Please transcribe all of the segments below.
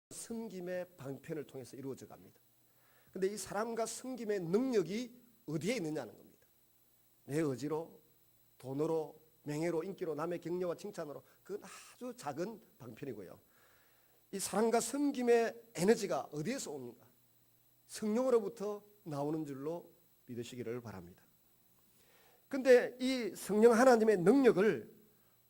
섬김의 방편을 통해서 이루어져 갑니다. 근데 이 사랑과 섬김의 능력이 어디에 있느냐는 겁니다. 내 의지로, 돈으로, 명예로, 인기로, 남의 격려와 칭찬으로, 그건 아주 작은 방편이고요. 이 사랑과 섬김의 에너지가 어디에서 오는가? 성령으로부터 나오는 줄로 믿으시기를 바랍니다. 근데 이 성령 하나님의 능력을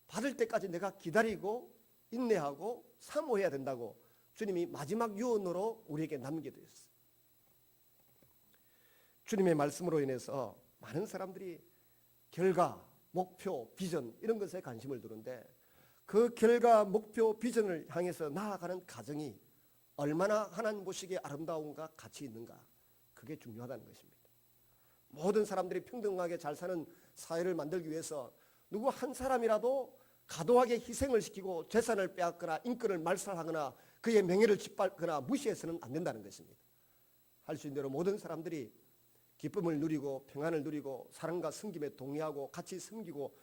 받을 때까지 내가 기다리고 인내하고 사모해야 된다고 주님이 마지막 유언으로 우리에게 남겨두셨어요. 주님의 말씀으로 인해서 많은 사람들이 결과, 목표, 비전 이런 것에 관심을 두는데 그 결과, 목표, 비전을 향해서 나아가는 과정이 얼마나 하나님 보시기에 아름다운가, 가치 있는가, 그게 중요하다는 것입니다. 모든 사람들이 평등하게 잘 사는 사회를 만들기 위해서 누구 한 사람이라도 과도하게 희생을 시키고 재산을 빼앗거나 인권을 말살하거나 그의 명예를 짓밟거나 무시해서는 안 된다는 것입니다. 할 수 있는 대로 모든 사람들이 기쁨을 누리고 평안을 누리고 사랑과 섬김에 동의하고 같이 섬기고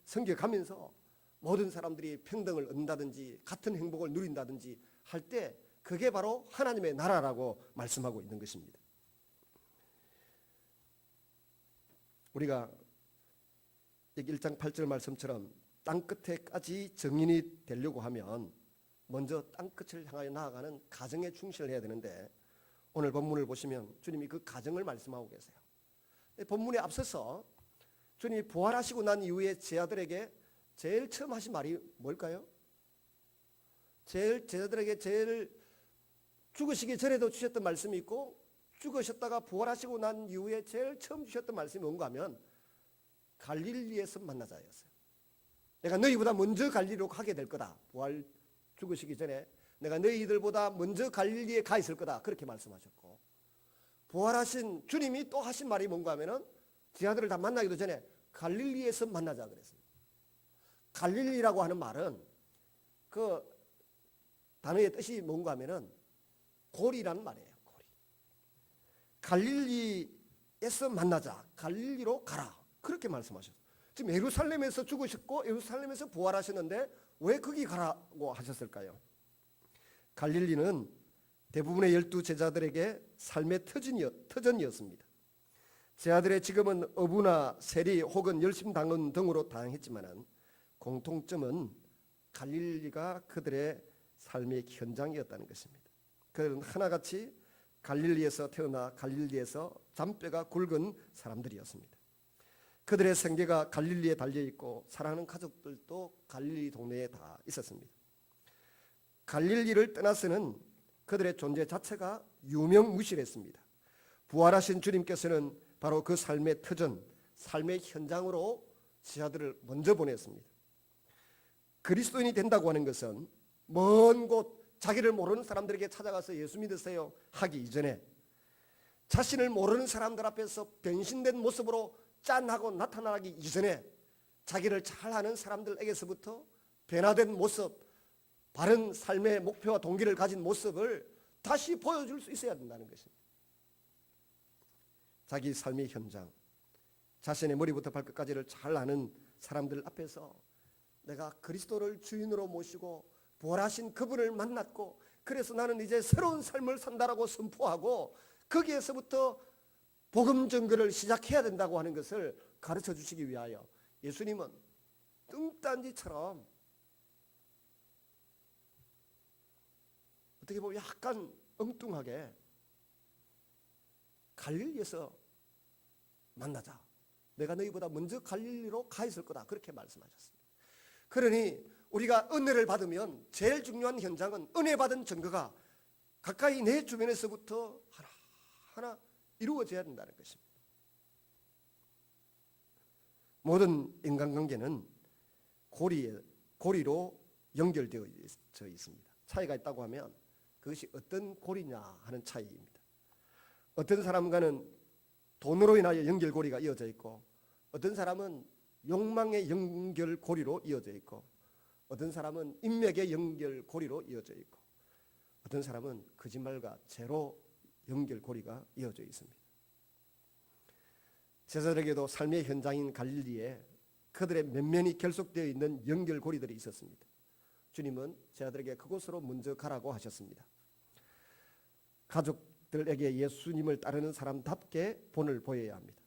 섬겨가면서 모든 사람들이 평등을 얻는다든지 같은 행복을 누린다든지 할 때 그게 바로 하나님의 나라라고 말씀하고 있는 것입니다. 우리가 1장 8절 말씀처럼 땅끝에까지 정인이 되려고 하면 먼저 땅끝을 향하여 나아가는 가정에 충실을 해야 되는데 오늘 본문을 보시면 주님이 그 가정을 말씀하고 계세요. 본문에 앞서서 주님이 부활하시고 난 이후에 제자들에게 제일 처음 하신 말이 뭘까요? 제자들에게 제일 죽으시기 전에도 주셨던 말씀이 있고 죽으셨다가 부활하시고 난 이후에 제일 처음 주셨던 말씀이 뭔가 하면 갈릴리에서 만나자였어요. 내가 너희보다 먼저 갈릴리로 가게 될 거다. 부활 죽으시기 전에 내가 너희들보다 먼저 갈릴리에 가 있을 거다. 그렇게 말씀하셨고 부활하신 주님이 또 하신 말이 뭔가 하면은 제자들을 다 만나기도 전에 갈릴리에서 만나자 그랬습니다. 갈릴리라고 하는 말은 그 단어의 뜻이 뭔가 하면은 고리라는 말이에요. 고리. 갈릴리에서 만나자. 갈릴리로 가라. 그렇게 말씀하셨어요. 지금 예루살렘에서 죽으셨고 예루살렘에서 부활하셨는데 왜 거기 가라고 하셨을까요? 갈릴리는 대부분의 12 제자들에게 삶의 터전이었습니다. 제자들의 지금은 어부나 세리 혹은 열심당원 등으로 다양했지만 공통점은 갈릴리가 그들의 삶의 현장이었다는 것입니다. 그들은 하나같이 갈릴리에서 태어나 갈릴리에서 잔뼈가 굵은 사람들이었습니다. 그들의 생계가 갈릴리에 달려있고 사랑하는 가족들도 갈릴리 동네에 다 있었습니다. 갈릴리를 떠나서는 그들의 존재 자체가 유명무실했습니다. 부활하신 주님께서는 바로 그 삶의 터전, 삶의 현장으로 제자들을 먼저 보냈습니다. 그리스도인이 된다고 하는 것은 먼 곳 자기를 모르는 사람들에게 찾아가서 예수 믿으세요 하기 이전에 자신을 모르는 사람들 앞에서 변신된 모습으로 짠하고 나타나기 이전에 자기를 잘 아는 사람들에게서부터 변화된 모습, 바른 삶의 목표와 동기를 가진 모습을 다시 보여줄 수 있어야 된다는 것입니다. 자기 삶의 현장, 자신의 머리부터 발끝까지를 잘 아는 사람들 앞에서 내가 그리스도를 주인으로 모시고 부활하신 그분을 만났고 그래서 나는 이제 새로운 삶을 산다라고 선포하고 거기에서부터 복음 전거를 시작해야 된다고 하는 것을 가르쳐 주시기 위하여 예수님은 뚱딴지처럼 어떻게 보면 약간 엉뚱하게 갈릴리에서 만나자. 내가 너희보다 먼저 갈릴리로 가 있을 거다. 그렇게 말씀하셨습니다. 그러니 우리가 은혜를 받으면 제일 중요한 현장은 은혜 받은 증거가 가까이 내 주변에서부터 하나하나 이루어져야 된다는 것입니다. 모든 인간관계는 고리로 연결되어 있습니다. 차이가 있다고 하면 그것이 어떤 고리냐 하는 차이입니다. 어떤 사람과는 돈으로 인하여 연결고리가 이어져 있고 어떤 사람은 욕망의 연결고리로 이어져 있고 어떤 사람은 인맥의 연결고리로 이어져 있고 어떤 사람은 거짓말과 죄로 연결고리가 이어져 있습니다. 제자들에게도 삶의 현장인 갈릴리에 그들의 면면이 결속되어 있는 연결고리들이 있었습니다. 주님은 제자들에게 그곳으로 먼저 가라고 하셨습니다. 가족들에게 예수님을 따르는 사람답게 본을 보여야 합니다.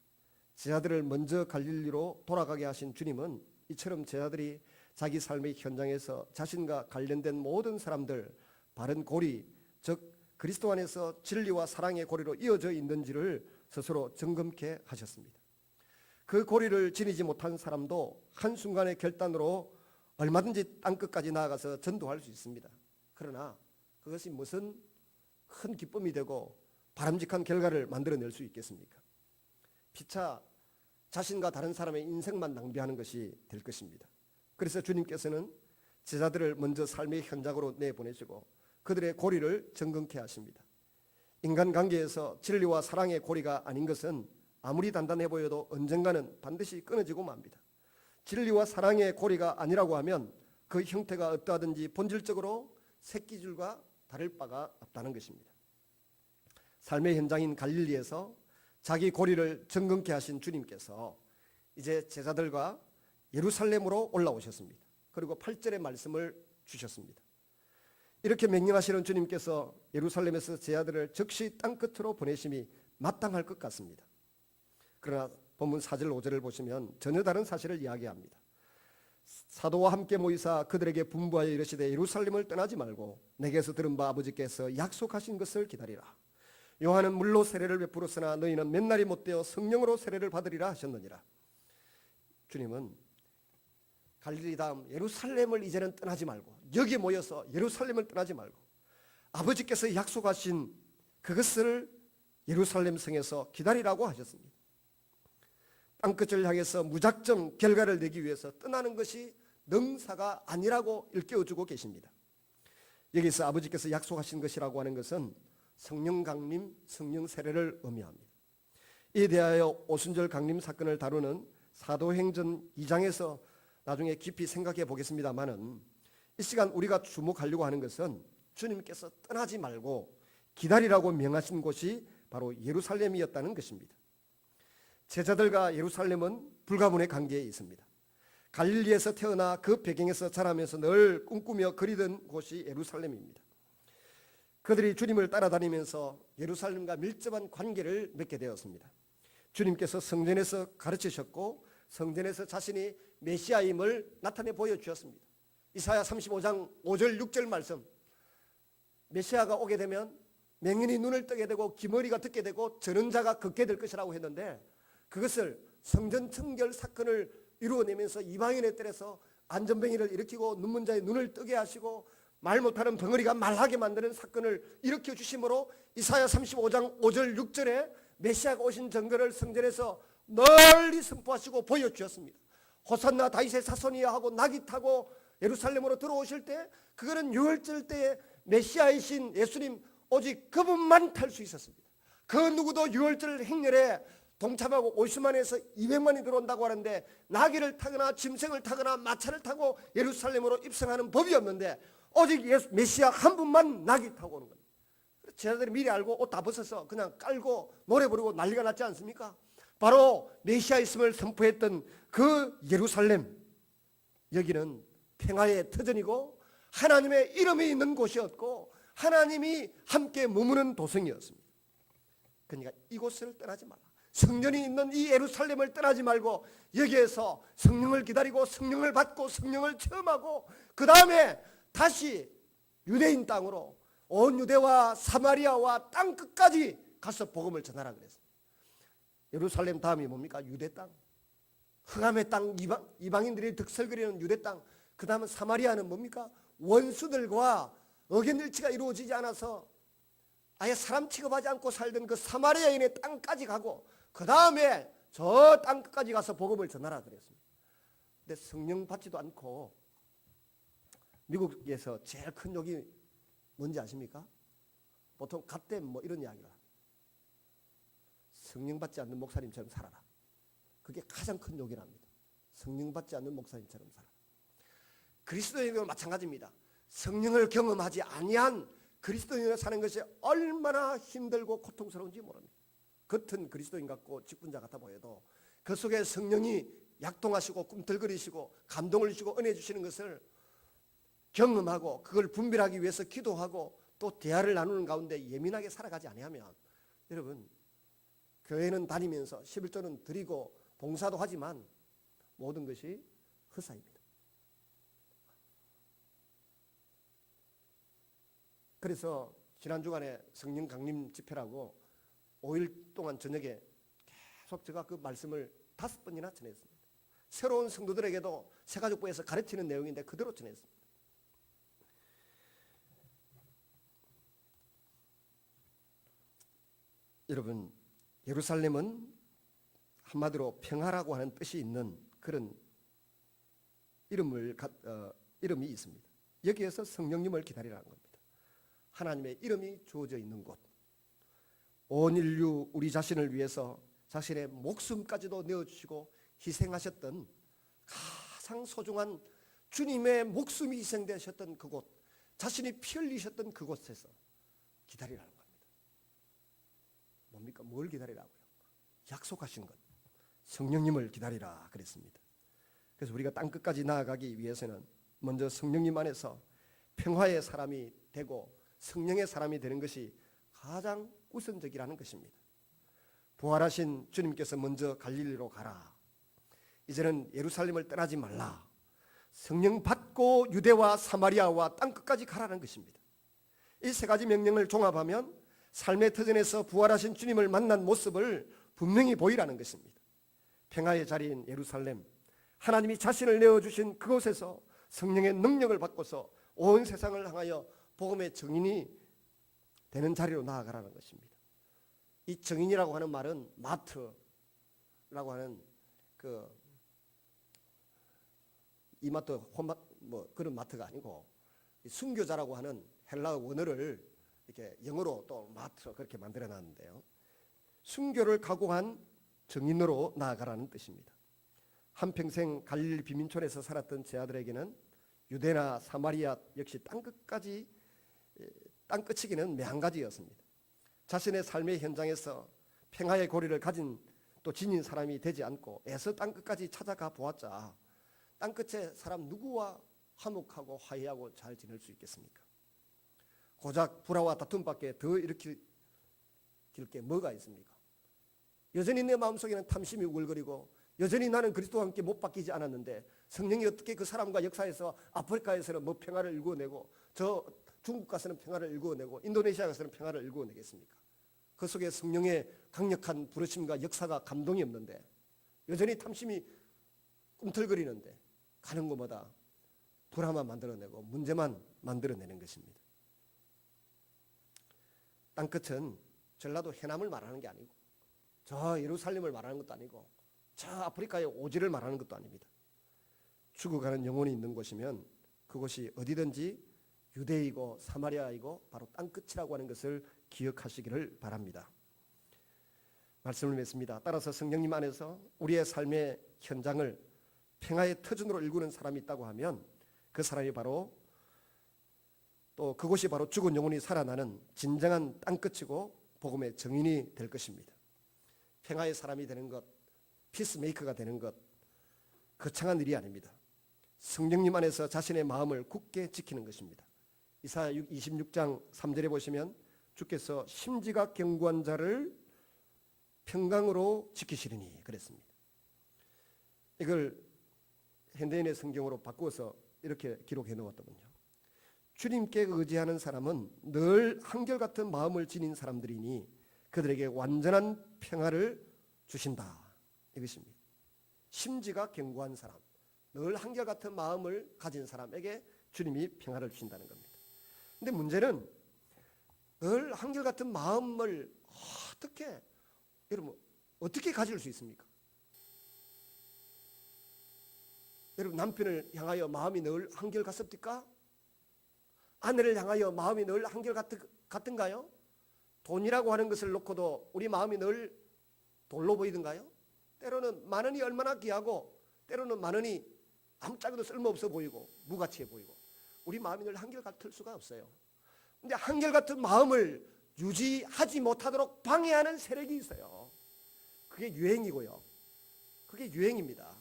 제자들을 먼저 갈릴리로 돌아가게 하신 주님은 이처럼 제자들이 자기 삶의 현장에서 자신과 관련된 모든 사람들, 바른 고리, 즉 그리스도 안에서 진리와 사랑의 고리로 이어져 있는지를 스스로 점검케 하셨습니다. 그 고리를 지니지 못한 사람도 한순간의 결단으로 얼마든지 땅끝까지 나아가서 전도할 수 있습니다. 그러나 그것이 무슨 큰 기쁨이 되고 바람직한 결과를 만들어낼 수 있겠습니까? 피차 자신과 다른 사람의 인생만 낭비하는 것이 될 것입니다. 그래서 주님께서는 제자들을 먼저 삶의 현장으로 내보내시고 그들의 고리를 정건케 하십니다. 인간관계에서 진리와 사랑의 고리가 아닌 것은 아무리 단단해 보여도 언젠가는 반드시 끊어지고 맙니다. 진리와 사랑의 고리가 아니라고 하면 그 형태가 어떠하든지 본질적으로 새끼줄과 다를 바가 없다는 것입니다. 삶의 현장인 갈릴리에서 자기 고리를 정건케 하신 주님께서 이제 제자들과 예루살렘으로 올라오셨습니다. 그리고 8절의 말씀을 주셨습니다. 이렇게 명령하시는 주님께서 예루살렘에서 제자들을 즉시 땅끝으로 보내심이 마땅할 것 같습니다. 그러나 본문 4절 5절을 보시면 전혀 다른 사실을 이야기합니다. 사도와 함께 모이사 그들에게 분부하여 이르시되 예루살렘을 떠나지 말고 내게서 들은 바 아버지께서 약속하신 것을 기다리라. 요한은 물로 세례를 베풀었으나 너희는 몇 날이 못되어 성령으로 세례를 받으리라 하셨느니라. 주님은 갈릴리 다음 예루살렘을 이제는 떠나지 말고 여기에 모여서 예루살렘을 떠나지 말고 아버지께서 약속하신 그것을 예루살렘 성에서 기다리라고 하셨습니다. 땅끝을 향해서 무작정 결과를 내기 위해서 떠나는 것이 능사가 아니라고 일깨워주고 계십니다. 여기서 아버지께서 약속하신 것이라고 하는 것은 성령 강림, 성령 세례를 의미합니다. 이에 대하여 오순절 강림 사건을 다루는 사도행전 2장에서 나중에 깊이 생각해 보겠습니다만은 이 시간 우리가 주목하려고 하는 것은 주님께서 떠나지 말고 기다리라고 명하신 곳이 바로 예루살렘이었다는 것입니다. 제자들과 예루살렘은 불가분의 관계에 있습니다. 갈릴리에서 태어나 그 배경에서 자라면서 늘 꿈꾸며 그리던 곳이 예루살렘입니다. 그들이 주님을 따라다니면서 예루살렘과 밀접한 관계를 맺게 되었습니다. 주님께서 성전에서 가르치셨고 성전에서 자신이 메시아임을 나타내 보여주셨습니다. 이사야 35장 5절 6절 말씀, 메시아가 오게 되면 맹인이 눈을 뜨게 되고 기머리가 듣게 되고 저는 자가 걷게 될 것이라고 했는데 그것을 성전 청결 사건을 이루어내면서 이방인의 뜰에서 안전병이를 일으키고 눈먼 자의 눈을 뜨게 하시고 말 못하는 벙어리가 말하게 만드는 사건을 일으켜 주심으로 이사야 35장 5절 6절에 메시아가 오신 증거를 성전에서 널리 선포하시고 보여주셨습니다. 호산나 다윗의 사손이야 하고 낙이 타고 예루살렘으로 들어오실 때 그거는 유월절 때에 메시아이신 예수님 오직 그분만 탈 수 있었습니다. 그 누구도 유월절 행렬에 동참하고 50만에서 200만이 들어온다고 하는데 나귀를 타거나 짐승을 타거나 마차를 타고 예루살렘으로 입성하는 법이 없는데 오직 메시아 한 분만 나귀 타고 오는 겁니다. 제자들이 미리 알고 옷 다 벗어서 그냥 깔고 노래 부르고 난리가 났지 않습니까? 바로 메시아 있음을 선포했던 그 예루살렘, 여기는 평화의 터전이고 하나님의 이름이 있는 곳이었고 하나님이 함께 머무는 도성이었습니다. 그러니까 이곳을 떠나지 말라. 성전이 있는 이 예루살렘을 떠나지 말고 여기에서 성령을 기다리고 성령을 받고 성령을 체험하고 그 다음에 다시 유대인 땅으로 온 유대와 사마리아와 땅 끝까지 가서 복음을 전하라 그랬습니다. 예루살렘 다음이 뭡니까? 유대 땅, 흑암의 땅, 이방인들이 득설거리는 유대 땅. 그 다음은 사마리아는 뭡니까? 원수들과 의견일치가 이루어지지 않아서 아예 사람 취급하지 않고 살던 그 사마리아인의 땅까지 가고 그 다음에 저 땅 끝까지 가서 복음을 전하라 그랬습니다. 근데 성령 받지도 않고 미국에서 제일 큰 욕이 뭔지 아십니까? 보통 갓댐 뭐 이런 이야기를 합니다. 성령 받지 않는 목사님처럼 살아라. 그게 가장 큰 욕이랍니다. 성령 받지 않는 목사님처럼 살아라. 그리스도인은 마찬가지입니다. 성령을 경험하지 아니한 그리스도인으로 사는 것이 얼마나 힘들고 고통스러운지 모릅니다. 겉은 그리스도인 같고 직분자 같아 보여도 그 속에 성령이 약동하시고 꿈틀거리시고 감동을 주시고 은혜 주시는 것을 경험하고 그걸 분별하기 위해서 기도하고 또 대화를 나누는 가운데 예민하게 살아가지 아니하면 여러분 교회는 다니면서 11조는 드리고 봉사도 하지만 모든 것이 헛사입니다. 그래서 지난 주간에 성령 강림 집회라고 5일 동안 저녁에 계속 제가 그 말씀을 5번이나 전했습니다. 새로운 성도들에게도 새가족부에서 가르치는 내용인데 그대로 전했습니다. 여러분, 예루살렘은 한마디로 평화라고 하는 뜻이 있는 그런 이름이 있습니다. 여기에서 성령님을 기다리라는 겁니다. 하나님의 이름이 주어져 있는 곳, 온 인류 우리 자신을 위해서 자신의 목숨까지도 내어주시고 희생하셨던 가장 소중한 주님의 목숨이 희생되셨던 그곳, 자신이 피 흘리셨던 그곳에서 기다리라는 겁니다. 뭡니까? 뭘 기다리라고요? 약속하신 것, 성령님을 기다리라 그랬습니다. 그래서 우리가 땅끝까지 나아가기 위해서는 먼저 성령님 안에서 평화의 사람이 되고 성령의 사람이 되는 것이 가장 우선적이라는 것입니다. 부활하신 주님께서 먼저 갈릴리로 가라. 이제는 예루살렘을 떠나지 말라. 성령 받고 유대와 사마리아와 땅끝까지 가라는 것입니다. 이 세 가지 명령을 종합하면 삶의 터전에서 부활하신 주님을 만난 모습을 분명히 보이라는 것입니다. 평화의 자리인 예루살렘, 하나님이 자신을 내어주신 그곳에서 성령의 능력을 받고서 온 세상을 향하여 복음의 증인이 되는 자리로 나아가라는 것입니다. 이 증인이라고 하는 말은 마트라고 하는 그 이마트 뭐 그런 마트가 아니고 순교자라고 하는 헬라어 원어를 이렇게 영어로 또 마트 그렇게 만들어 놨는데요. 순교를 각오한 증인으로 나아가라는 뜻입니다. 한평생 갈릴리 비민촌에서 살았던 제 아들에게는 유대나 사마리아 역시 땅끝이기는 매한가지였습니다. 자신의 삶의 현장에서 평화의 고리를 가진 또 지닌 사람이 되지 않고 애써 땅끝까지 찾아가 보았자 땅끝의 사람 누구와 화목하고 화해하고 잘 지낼 수 있겠습니까? 고작 불화와 다툼밖에 더 일으킬 게 뭐가 있습니까? 여전히 내 마음속에는 탐심이 우글거리고 여전히 나는 그리스도와 함께 못 바뀌지 않았는데 성령이 어떻게 그 사람과 역사에서 아프리카에서는 뭐 평화를 일구어내고 저 중국 가서는 평화를 일구어내고 인도네시아 가서는 평화를 일구어내겠습니까? 그 속에 성령의 강력한 부르심과 역사가 감동이 없는데 여전히 탐심이 꿈틀거리는데 가는 곳마다 불화만 만들어내고 문제만 만들어내는 것입니다. 땅끝은 전라도 해남을 말하는 게 아니고 저 예루살렘을 말하는 것도 아니고 저 아프리카의 오지를 말하는 것도 아닙니다. 죽어가는 영혼이 있는 곳이면 그곳이 어디든지 유대이고 사마리아이고 바로 땅끝이라고 하는 것을 기억하시기를 바랍니다. 말씀을 맺습니다. 따라서 성령님 안에서 우리의 삶의 현장을 평화의 터전으로 일구는 사람이 있다고 하면 그 사람이 바로 또 그곳이 바로 죽은 영혼이 살아나는 진정한 땅끝이고 복음의 증인이 될 것입니다. 평화의 사람이 되는 것, 피스메이커가 되는 것, 거창한 일이 아닙니다. 성령님 안에서 자신의 마음을 굳게 지키는 것입니다. 이사야 26장 3절에 보시면 주께서 심지가 견고한 자를 평강으로 지키시리니 그랬습니다. 이걸 현대인의 성경으로 바꾸어서 이렇게 기록해 놓았더군요. 주님께 의지하는 사람은 늘 한결같은 마음을 지닌 사람들이니 그들에게 완전한 평화를 주신다. 이것입니다. 심지가 견고한 사람, 늘 한결같은 마음을 가진 사람에게 주님이 평화를 주신다는 겁니다. 근데 문제는 늘 한결같은 마음을 여러분 어떻게 가질 수 있습니까? 여러분 남편을 향하여 마음이 늘 한결같습니까? 아내를 향하여 마음이 늘 한결같은가요? 돈이라고 하는 것을 놓고도 우리 마음이 늘 돌로 보이던가요? 때로는 만 원이 얼마나 귀하고 때로는 만 원이 아무짝에도 쓸모없어 보이고 무가치해 보이고 우리 마음이 늘 한결같을 수가 없어요. 근데 한결같은 마음을 유지하지 못하도록 방해하는 세력이 있어요. 그게 유행이고요. 그게 유행입니다.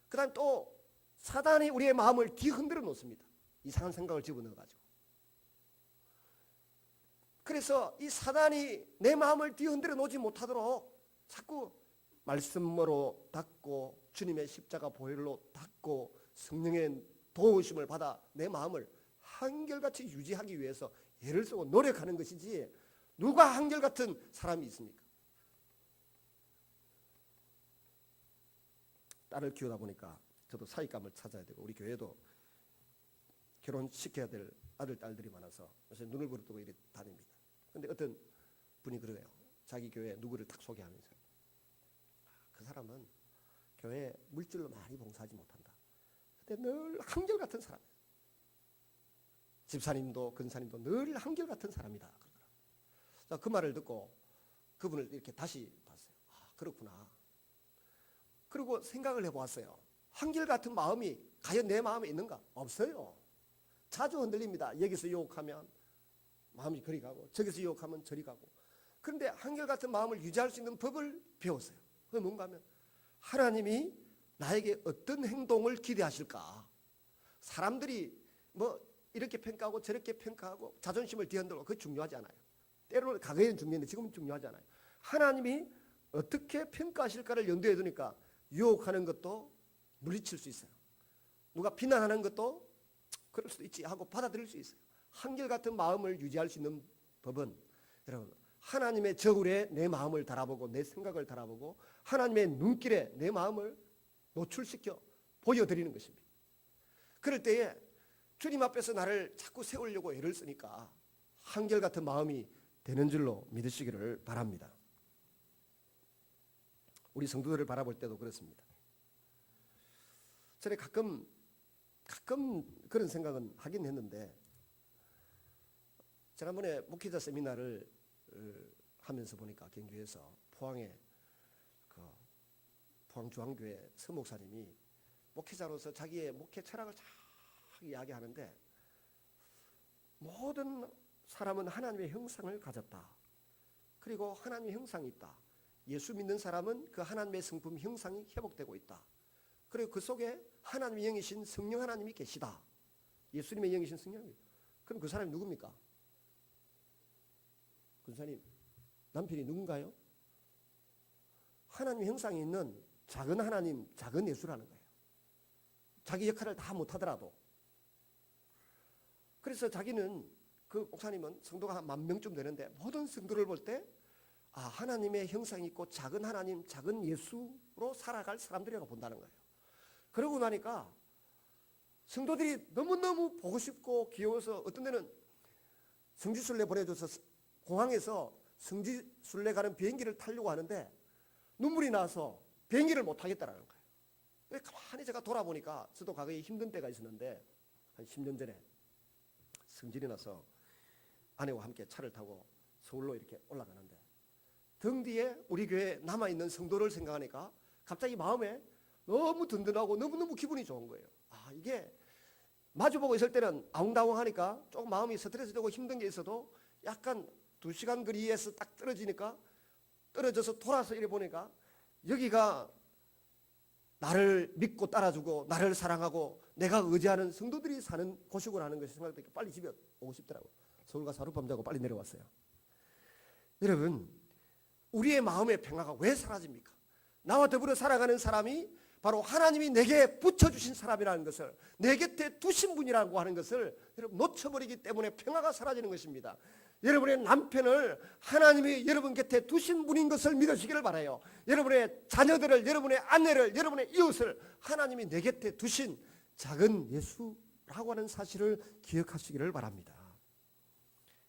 그 다음 또 사단이 우리의 마음을 뒤흔들어 놓습니다. 이상한 생각을 집어넣어가지고. 그래서 이 사단이 내 마음을 뒤흔들어 놓지 못하도록 자꾸 말씀으로 닫고 주님의 십자가 보혈로 닫고 성령의 도우심을 받아 내 마음을 한결같이 유지하기 위해서 애를 쓰고 노력하는 것이지, 누가 한결같은 사람이 있습니까? 딸을 키우다 보니까 저도 사익감을 찾아야 되고, 우리 교회도 결혼시켜야 될 아들 딸들이 많아서 요새 눈을 부릅뜨고 이렇게 다닙니다. 근데 어떤 분이 그래요. 자기 교회 누구를 딱 소개하면서, 그 사람은 교회 물질로 많이 봉사하지 못한다. 근데 늘 한결같은 사람, 집사님도 근사님도 늘 한결같은 사람이다 그러더라고요. 그 말을 듣고 그분을 이렇게 다시 봤어요. 아, 그렇구나. 그리고 생각을 해보았어요. 한결같은 마음이 과연 내 마음에 있는가? 없어요. 자주 흔들립니다. 여기서 유혹하면 마음이 그리 가고, 저기서 유혹하면 저리 가고. 그런데 한결같은 마음을 유지할 수 있는 법을 배웠어요. 그게 뭔가 하면, 하나님이 나에게 어떤 행동을 기대하실까? 사람들이 뭐 이렇게 평가하고 저렇게 평가하고 자존심을 뒤흔들고, 그거 중요하지 않아요. 때로는 과거에는 중요했는데 지금은 중요하지 않아요. 하나님이 어떻게 평가하실까를 염두에 두니까 유혹하는 것도 물리칠 수 있어요. 누가 비난하는 것도 그럴 수도 있지 하고 받아들일 수 있어요. 한결같은 마음을 유지할 수 있는 법은, 여러분, 하나님의 저울에 내 마음을 달아보고 내 생각을 달아보고 하나님의 눈길에 내 마음을 노출시켜 보여드리는 것입니다. 그럴 때에 주님 앞에서 나를 자꾸 세우려고 애를 쓰니까 한결같은 마음이 되는 줄로 믿으시기를 바랍니다. 우리 성도들을 바라볼 때도 그렇습니다. 저는 가끔 그런 생각은 하긴 했는데, 지난번에 목회자 세미나를 하면서 보니까 경주에서 포항에 포항중앙교회 서목사님이 목회자로서 자기의 목회 철학을 쫙 이야기하는데, 모든 사람은 하나님의 형상을 가졌다. 그리고 하나님의 형상이 있다. 예수 믿는 사람은 그 하나님의 성품 형상이 회복되고 있다. 그리고 그 속에 하나님의 영이신 성령 하나님이 계시다. 예수님의 영이신 성령이. 그럼 그 사람이 누굽니까? 군사님, 남편이 누군가요? 하나님의 형상이 있는 작은 하나님, 작은 예수라는 거예요. 자기 역할을 다 못하더라도. 그래서 자기는, 그 목사님은 성도가 한 10,000명쯤 되는데 모든 성도를 볼 때, 아, 하나님의 형상이 있고 작은 하나님, 작은 예수로 살아갈 사람들이라고 본다는 거예요. 그러고 나니까 성도들이 너무너무 보고 싶고 귀여워서, 어떤 데는 성지순례 보내줘서 공항에서 성지순례 가는 비행기를 타려고 하는데 눈물이 나서 비행기를 못 타겠다라는 거예요. 가만히 제가 돌아보니까, 저도 과거에 힘든 때가 있었는데 한 10년 전에 성질이 나서 아내와 함께 차를 타고 서울로 이렇게 올라가는데, 등 뒤에 우리 교회 남아있는 성도를 생각하니까 갑자기 마음에 너무 든든하고 너무너무 기분이 좋은 거예요. 아, 이게 마주보고 있을 때는 아웅다웅하니까 조금 마음이 스트레스되고 힘든 게 있어도, 약간 2시간 거리에서 딱 떨어지니까, 떨어져서 돌아서 이래 보니까 여기가 나를 믿고 따라주고 나를 사랑하고 내가 의지하는 성도들이 사는 곳이구나 하는 것이 생각되니까 빨리 집에 오고 싶더라고요. 서울 가서 하룻밤 자고 빨리 내려왔어요. 여러분, 우리의 마음의 평화가 왜 사라집니까? 나와 더불어 살아가는 사람이 바로 하나님이 내게 붙여주신 사람이라는 것을, 내 곁에 두신 분이라고 하는 것을 여러분 놓쳐버리기 때문에 평화가 사라지는 것입니다. 여러분의 남편을 하나님이 여러분 곁에 두신 분인 것을 믿으시기를 바라요. 여러분의 자녀들을, 여러분의 아내를, 여러분의 이웃을 하나님이 내 곁에 두신 작은 예수라고 하는 사실을 기억하시기를 바랍니다.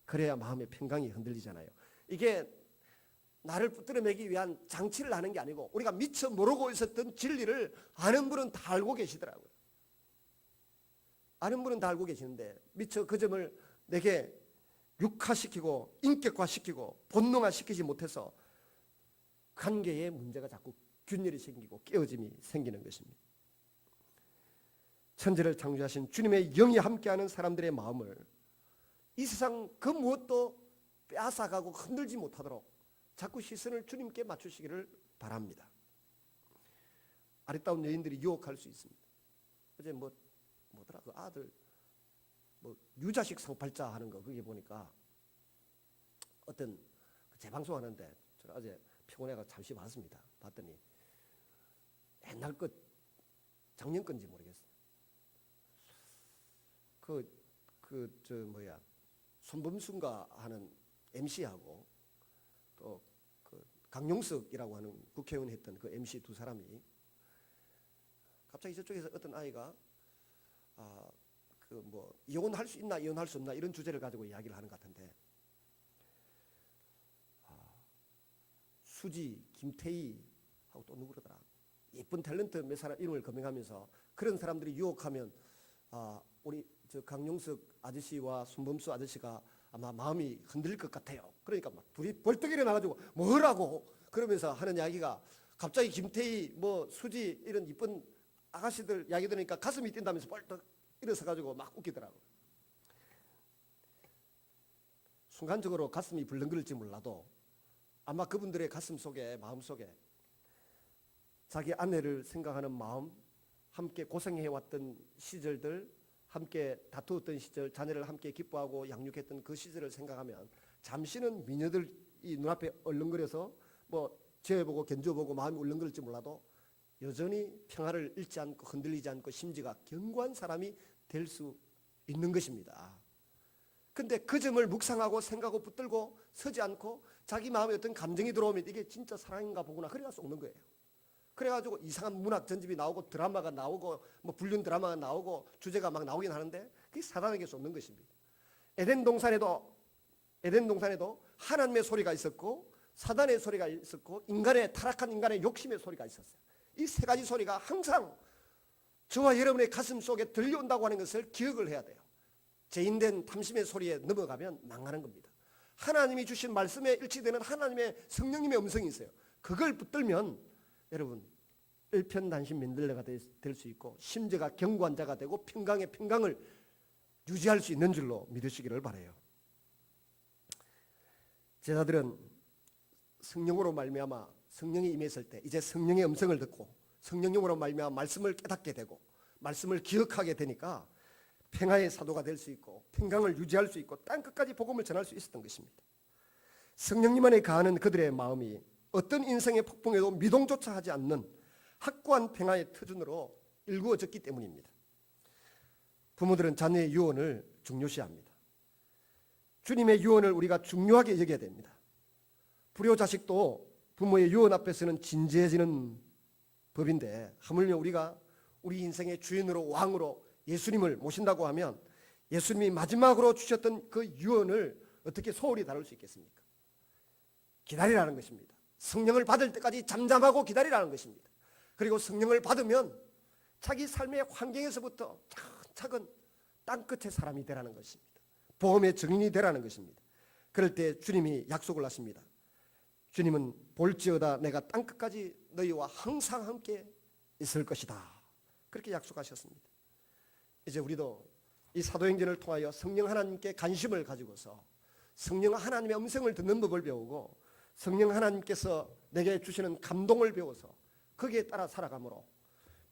그래야 마음의 평강이 흔들리잖아요. 이게 나를 붙들어매기 위한 장치를 하는 게 아니고, 우리가 미처 모르고 있었던 진리를 아는 분은 다 알고 계시더라고요. 아는 분은 다 알고 계시는데 미처 그 점을 내게 육화시키고 인격화시키고 본능화시키지 못해서 관계에 문제가 자꾸 균열이 생기고 깨어짐이 생기는 것입니다. 천지를 창조하신 주님의 영이 함께하는 사람들의 마음을 이 세상 그 무엇도 빼앗아가고 흔들지 못하도록 자꾸 시선을 주님께 맞추시기를 바랍니다. 아리따운 여인들이 유혹할 수 있습니다. 어제 뭐더라, 그 아들 뭐 유자식 상팔자 하는 거 거기 보니까 어떤 재방송하는데 저는 어제 피곤해가 잠시 봤습니다. 봤더니 옛날 것 작년 건지 모르겠어요. 손범순가 하는 MC하고 또 그 강용석이라고 하는 국회의원 했던 그 MC 두 사람이 갑자기 저쪽에서 어떤 아이가 이혼할 수 있나 이혼할 수 없나 이런 주제를 가지고 이야기를 하는 것 같은데 수지, 김태희 하고 또 누구더라 예쁜 탤런트 몇 사람 이름을 거명하면서 그런 사람들이 유혹하면 우리 저 강용석 아저씨와 손범수 아저씨가 아마 마음이 흔들릴 것 같아요. 그러니까 막 둘이 벌떡 일어나가지고 뭐라고 그러면서 하는 이야기가 갑자기 김태희 뭐 수지 이런 이쁜 아가씨들 이야기 들으니까 가슴이 뛴다면서 벌떡 일어서가지고 막 웃기더라고요. 순간적으로 가슴이 불렁거릴지 몰라도 아마 그분들의 가슴 속에 마음 속에 자기 아내를 생각하는 마음, 함께 고생해왔던 시절들, 함께 다투었던 시절, 자녀를 함께 기뻐하고 양육했던 그 시절을 생각하면 잠시는 미녀들이 눈앞에 얼렁거려서 뭐 재보고 견줘보고 마음이 울렁거릴지 몰라도 여전히 평화를 잃지 않고 흔들리지 않고 심지가 견고한 사람이 될 수 있는 것입니다. 근데 그 점을 묵상하고 생각하고 붙들고 서지 않고 자기 마음에 어떤 감정이 들어오면 이게 진짜 사랑인가 보구나 그래가 쏟는 거예요. 그래가지고 이상한 문학 전집이 나오고 드라마가 나오고 뭐 불륜 드라마가 나오고 주제가 막 나오긴 하는데 그게 사단에게 쏟는 것입니다. 에덴 동산에도 하나님의 소리가 있었고 사단의 소리가 있었고 타락한 인간의 욕심의 소리가 있었어요. 이 세 가지 소리가 항상 저와 여러분의 가슴 속에 들려온다고 하는 것을 기억을 해야 돼요. 죄인된 탐심의 소리에 넘어가면 망하는 겁니다. 하나님이 주신 말씀에 일치되는 하나님의 성령님의 음성이 있어요. 그걸 붙들면 여러분 일편단심 민들레가 될 수 있고 심지가 견고한 자가 되고 평강의 평강을 유지할 수 있는 줄로 믿으시기를 바라요. 제자들은 성령으로 말미암아 성령이 임했을 때 이제 성령의 음성을 듣고 성령으로 말미암아 말씀을 깨닫게 되고 말씀을 기억하게 되니까 평화의 사도가 될 수 있고 평강을 유지할 수 있고 땅끝까지 복음을 전할 수 있었던 것입니다. 성령님 안에 가하는 그들의 마음이 어떤 인생의 폭풍에도 미동조차 하지 않는 확고한 평화의 터전으로 일구어졌기 때문입니다. 부모들은 자녀의 유언을 중요시합니다. 주님의 유언을 우리가 중요하게 여겨야 됩니다. 불효자식도 부모의 유언 앞에서는 진지해지는 법인데 하물며 우리가 우리 인생의 주인으로 왕으로 예수님을 모신다고 하면 예수님이 마지막으로 주셨던 그 유언을 어떻게 소홀히 다룰 수 있겠습니까? 기다리라는 것입니다. 성령을 받을 때까지 잠잠하고 기다리라는 것입니다. 그리고 성령을 받으면 자기 삶의 환경에서부터 차근차근 땅끝의 사람이 되라는 것입니다. 보험의 증인이 되라는 것입니다. 그럴 때 주님이 약속을 하십니다. 주님은 볼지어다 내가 땅끝까지 너희와 항상 함께 있을 것이다. 그렇게 약속하셨습니다. 이제 우리도 이 사도행전을 통하여 성령 하나님께 관심을 가지고서 성령 하나님의 음성을 듣는 법을 배우고 성령 하나님께서 내게 주시는 감동을 배워서 거기에 따라 살아감으로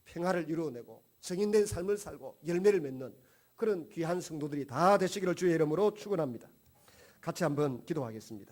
평화를 이루어내고 정인된 삶을 살고 열매를 맺는 그런 귀한 성도들이 다 되시기를 주의 이름으로 축원합니다. 같이 한번 기도하겠습니다.